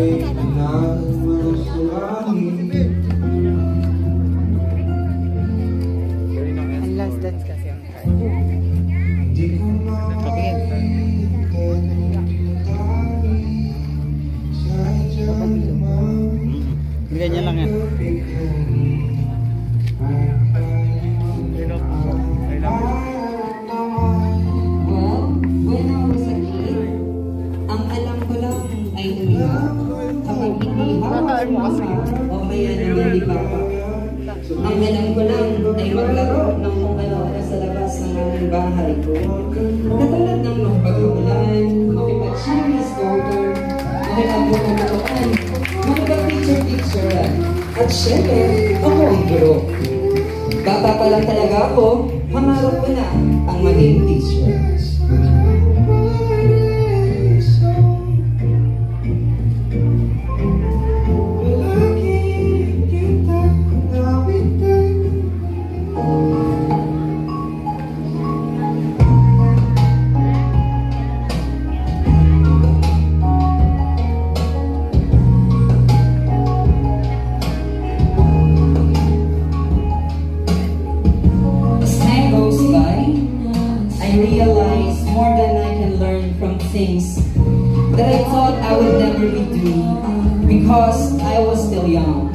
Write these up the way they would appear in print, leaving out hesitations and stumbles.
Ang last dance kasi ang ganyan lang yan. Well, when I was a kid, ang alam ko lang ay umiyak. Kapag hindi hawak ang mama o kaya naman di papa. Ang alam ko lang ay maglaro ng kung ano-ano sa labas ng aming bahay ko. Katulad ng magpag-ulan, makipag-cheese coater, makipag-butubutuan, makipag-picture-picturean. At syempre, ako ang guro. Bata pa lang talaga ako, pangarap ko na ang maging teacher. I realized more than I can learn from things that I thought I would never be doing because I was still young.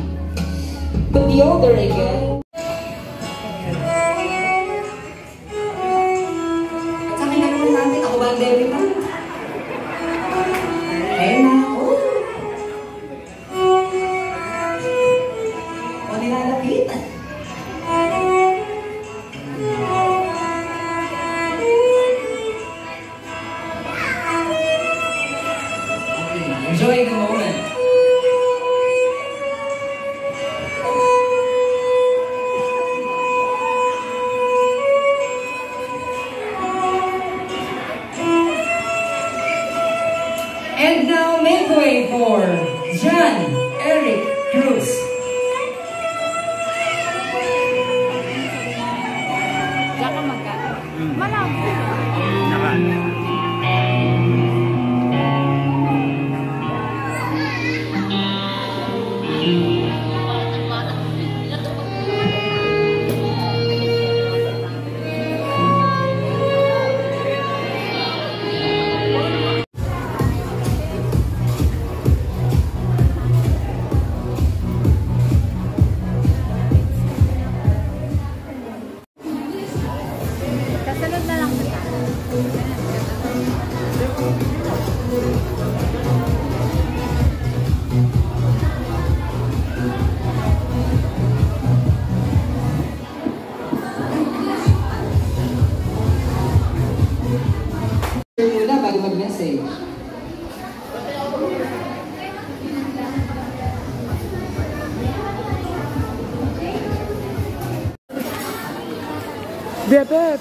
But the older I get, sa akin na naman natin, ako ba ang dairy pa? Ayun na ako. O nilalapit. Enjoy the moment. And now make way for John Eric Cruz. Saka magkano? Malabo. Nakan. Kasunod na lang kita. Muna bago mag-message. Bebek!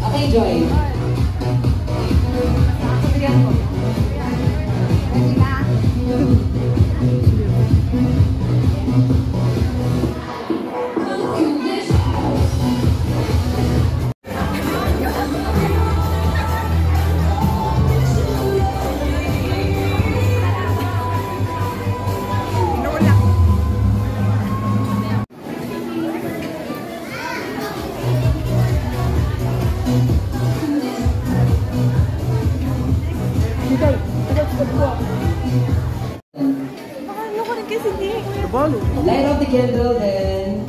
Okay, Joy. Light up the candle, then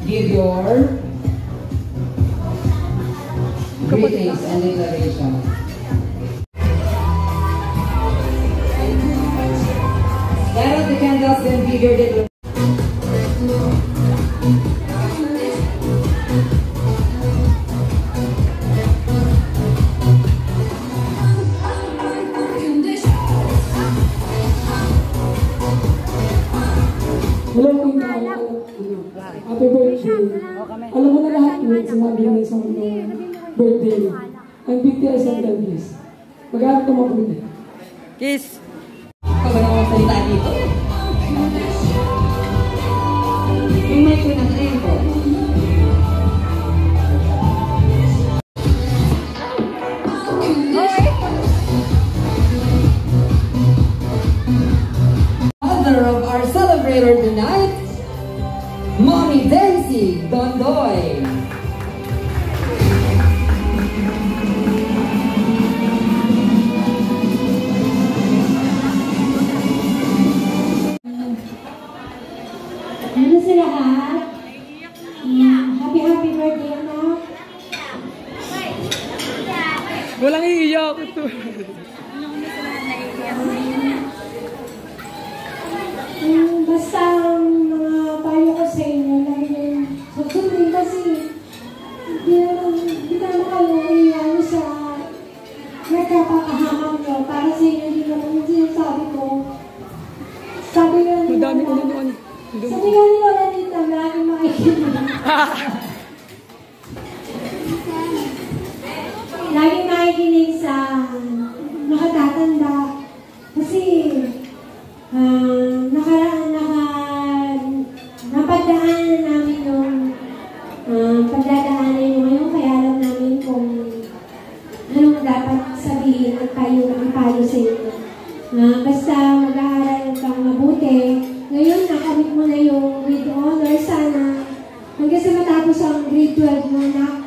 give your greetings and declaration. Light up the candles, then give your declaration. Happy birthday. Alam mo na lahat yun, sinabi mo sa birthday. Ang BTS ang Elvis. Mag-aarap ka mabuti. Kiss! Pag ano ang salita dito? Yung mic ko ng tempo. Mother of our celebrator tonight, Mommy Daisy Dondoy. Ano sa lahat? Happy birthday, anak. Walang iiyak ito. Basta ang mga payo ko sa inyo, lagi yung susundin kasi di ka naman kayo iyan sa nagkapakahamang nyo para sa inyo, hindi naman yung sinasabi ko. Sabi nga nila Lanita, lagi makikinig. Lagi makikinig sa nakatatanda. Kasi napagdaanan namin yung pagdadaanan nyo ngayon, kaya alam namin kung anong dapat sabihin at payo sa inyo. Basta mag-aaral kang mabuti. Ngayon, nakamit mo na yung with honor. Sana hanggang sa matapos ang grade 12 mo na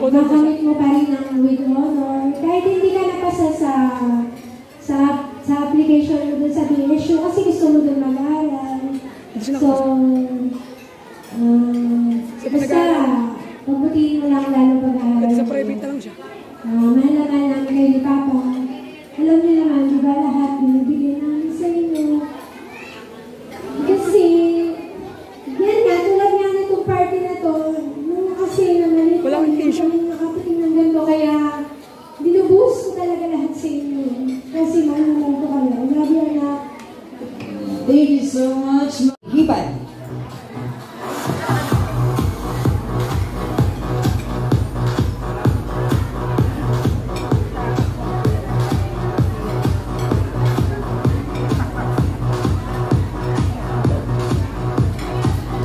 nakamit mo pa rin ang with honor. Kahit hindi ka napasa sa application mo dun sa BSU kasi gusto mo dun mag-aaral. So, basta pagbutiin mo lang lalo pag-aaral. Sa private na lang siya. Mahal na mahal namin kayo ni Papa. Alam niyo naman, di ba lahat binibigyan namin sa inyo? Kasi, yan nga, tulad nga na itong party na to, nung kasi naman ito, kami nakapating ng ganito, kaya binubuhos ko talaga lahat sa inyo. Kasi mahal naman ko kayo. I love you, anak. Thank you so much, Hipan.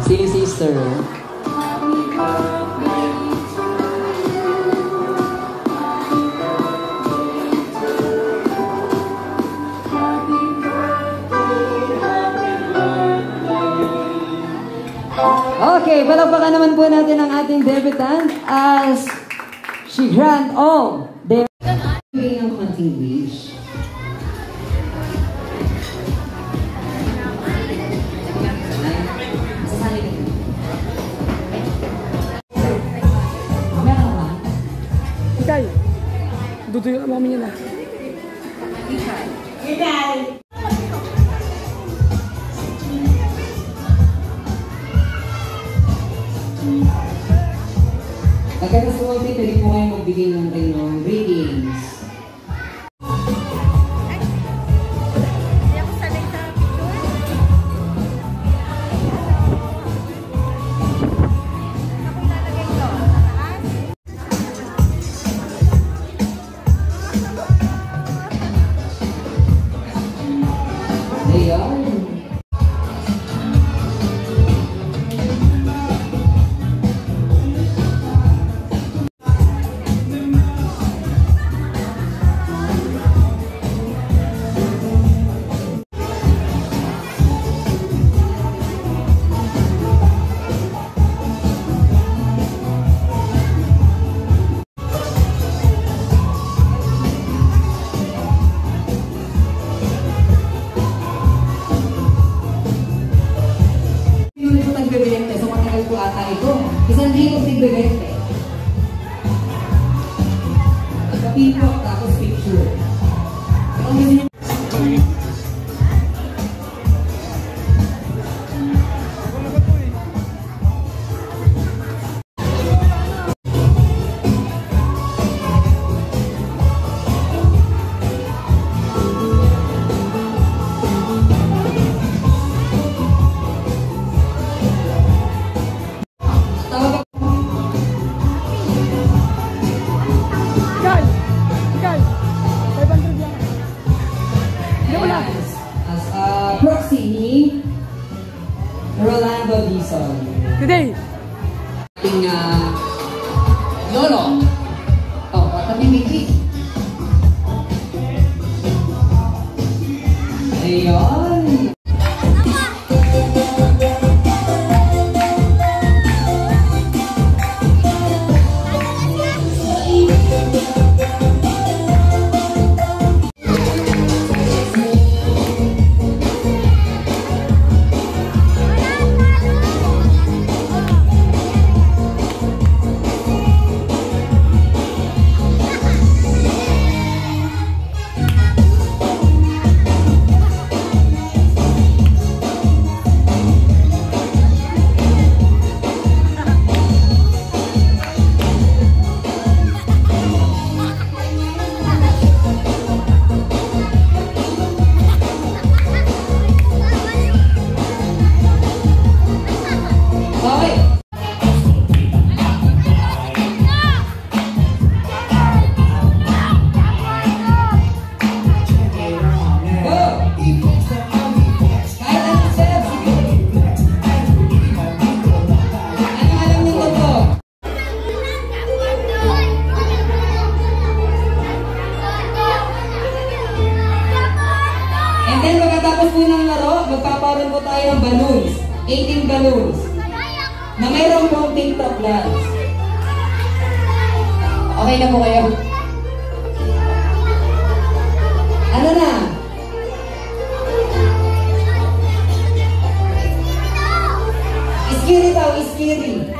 Silly sister. Okay, palakpakan naman po natin ang ating debutant as she grant all their ang konting wish. Ikay, duduyo ang mami niya na. Ikay! Pagkakasuwag pwede po kayo magbigay ng kanyang ratings. Ayan. Nagbebente, so matagal po ata ito. Isang libo nagbebente. Pagka-people, tapos picture. Ang gusto niyo Rolando Dizon. Today. Ating lolo. Oh, tabi Mickey. Ayun. Magpaparoon po tayo ng balloons. 18 balloons. Na mayroong counting top lands. Okay na po kayo? Ano na? Iskiri daw, iskiri.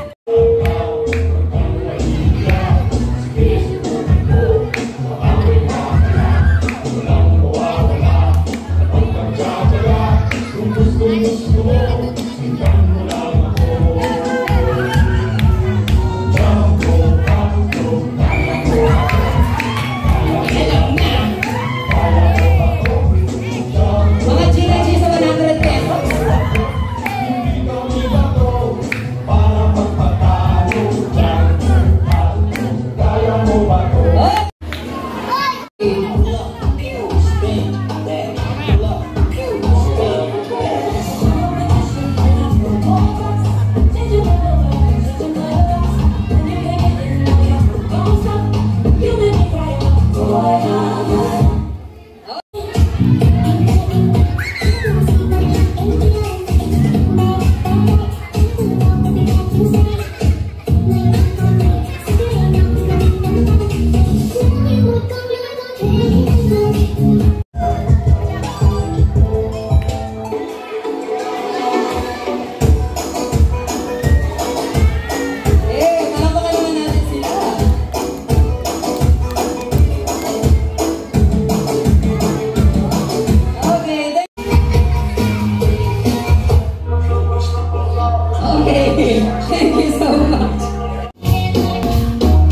Thank you so much.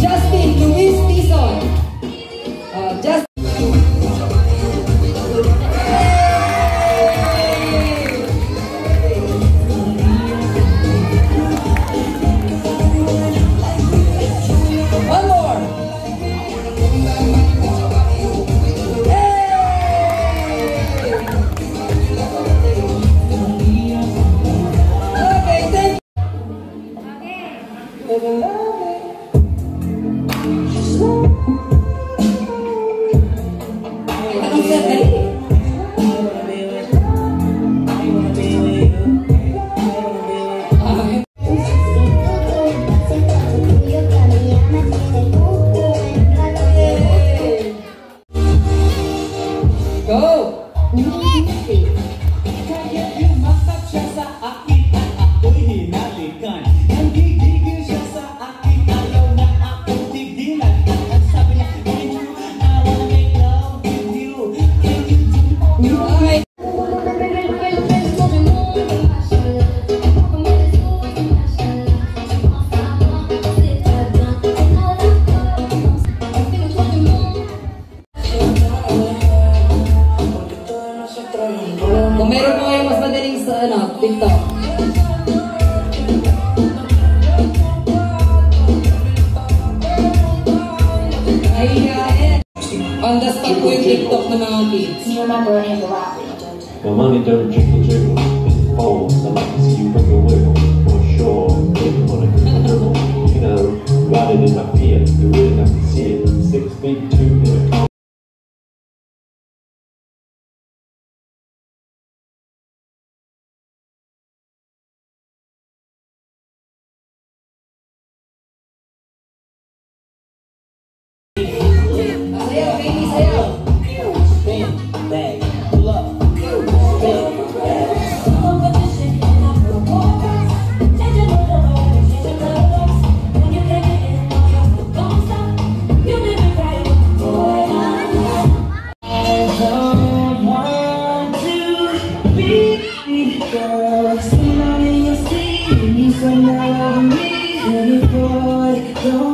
Justin Luis Dizon. One more. Okay, thank you. Kung meron po kayo mas madaling sa TikTok. On the spot po yung TikTok ng mga kids.我帮你对着镜子追我，哦，那么是 your will, for sure, you know, rather than up here, you really have to see it. 6 feet 2 minutes. Somebody you see, you so now me, and boy, don't